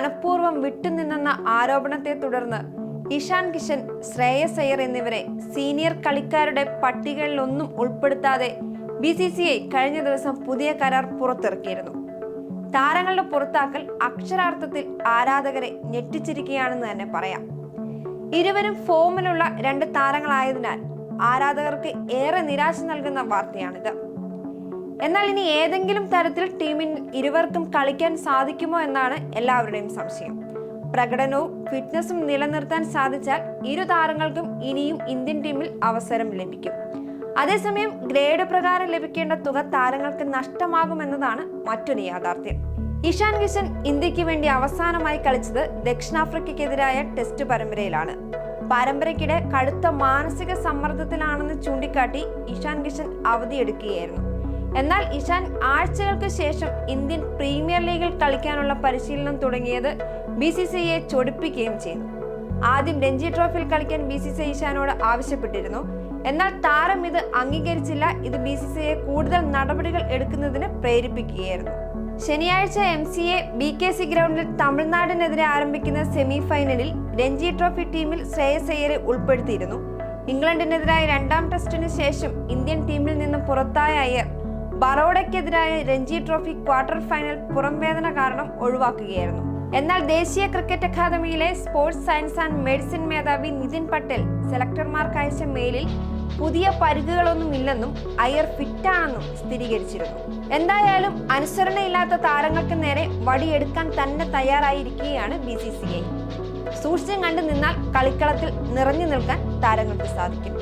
മനഃപൂർവ്വം വിട്ടുനിന്നെന്ന ആരോപണത്തെ തുടർന്ന് ഇഷാൻ കിഷൻ, ശ്രേയസ് അയ്യർ എന്നിവരെ സീനിയർ കളിക്കാരുടെ പട്ടികയിലൊന്നും ഉൾപ്പെടുത്താതെ BCCI കഴിഞ്ഞ ദിവസം പുതിയ കരാർ പുറത്തിറക്കിയിരുന്നു. താരങ്ങളുടെ പുറത്താക്കൽ അക്ഷരാർത്ഥത്തിൽ ആരാധകരെ ഞെട്ടിച്ചിരിക്കുകയാണെന്ന് തന്നെ പറയാം. ഇരുവരും ഫോമിലുള്ള രണ്ട് താരങ്ങളായതിനാൽ ആരാധകർക്ക് ഏറെ നിരാശ നൽകുന്ന വാർത്തയാണിത്. എന്നാൽ ഇനി ഏതെങ്കിലും തരത്തിൽ ടീമിൽ ഇരുവർക്കും കളിക്കാൻ സാധിക്കുമോ എന്നാണ് എല്ലാവരുടെയും സംശയം. പ്രകടനവും ഫിറ്റ്നസും നിലനിർത്താൻ സാധിച്ചാൽ ഇരു താരങ്ങൾക്കും ഇനിയും ഇന്ത്യൻ ടീമിൽ അവസരം ലഭിക്കും. അതേസമയം ഗ്രേഡ് പ്രകാരം ലഭിക്കേണ്ട തുക താരങ്ങൾക്ക് നഷ്ടമാകുമെന്നതാണ് മറ്റൊരു യാഥാർത്ഥ്യം. ഇഷാൻ കിഷൻ ഇന്ത്യക്ക് വേണ്ടി അവസാനമായി കളിച്ചത് ദക്ഷിണാഫ്രിക്കയ്ക്കെതിരായ ടെസ്റ്റ് പരമ്പരയിലാണ്. പരമ്പരയ്ക്കിടെ കടുത്ത മാനസിക സമ്മർദ്ദത്തിലാണെന്ന് ചൂണ്ടിക്കാട്ടി ഇഷാൻ കിഷൻ അവധിയെടുക്കുകയായിരുന്നു. എന്നാൽ ഇഷാൻ ആഴ്ചകൾക്ക് ശേഷം ഇന്ത്യൻ പ്രീമിയർ ലീഗിൽ കളിക്കാനുള്ള പരിശീലനം തുടങ്ങിയത് BCCIയെ ചൊടിപ്പിക്കുകയും ചെയ്തു. ആദ്യം രഞ്ജി ട്രോഫിയിൽ കളിക്കാൻ BCCI ഇഷാനോട് ആവശ്യപ്പെട്ടിരുന്നു. എന്നാൽ താരം ഇത് അംഗീകരിച്ചില്ല. ഇത് BCCIയെ കൂടുതൽ നടപടികൾ എടുക്കുന്നതിന് പ്രേരിപ്പിക്കുകയായിരുന്നു. ശനിയാഴ്ച MCA BKC ഗ്രൗണ്ടിൽ തമിഴ്നാടിനെതിരെ ആരംഭിക്കുന്ന സെമി ഫൈനലിൽ രഞ്ജി ട്രോഫി ടീമിൽ ശ്രേയസ് അയ്യരെ ഉൾപ്പെടുത്തിയിരുന്നു. ഇംഗ്ലണ്ടിനെതിരായ രണ്ടാം ടെസ്റ്റിന് ശേഷം ഇന്ത്യൻ ടീമിൽ നിന്ന് പുറത്തായ അയ്യർ ബറോഡയ്ക്കെതിരായ രഞ്ജി ട്രോഫി ക്വാർട്ടർ ഫൈനൽ പുറംവേദന കാരണം ഒഴിവാക്കുകയായിരുന്നു. എന്നാൽ ദേശീയ ക്രിക്കറ്റ് അക്കാദമിയിലെ സ്പോർട്സ് സയൻസ് ആൻഡ് മെഡിസിൻ മേധാവി നിതിൻ പട്ടേൽ സെലക്ടർമാർക്ക് അയച്ച മെയിലിൽ പുതിയ പരിക്കുകളൊന്നും ഇല്ലെന്നും അയ്യർ ഫിറ്റാണെന്നും സ്ഥിരീകരിച്ചിരുന്നു. എന്തായാലും അനുസരണയില്ലാത്ത താരങ്ങൾക്ക് നേരെ വടിയെടുക്കാൻ തന്നെ തയ്യാറായിരിക്കുകയാണ് BCCI. സൂക്ഷിച്ചും കണ്ടു നിന്നാൽ കളിക്കളത്തിൽ നിറഞ്ഞു നിൽക്കാൻ താരങ്ങൾക്ക് സാധിക്കും.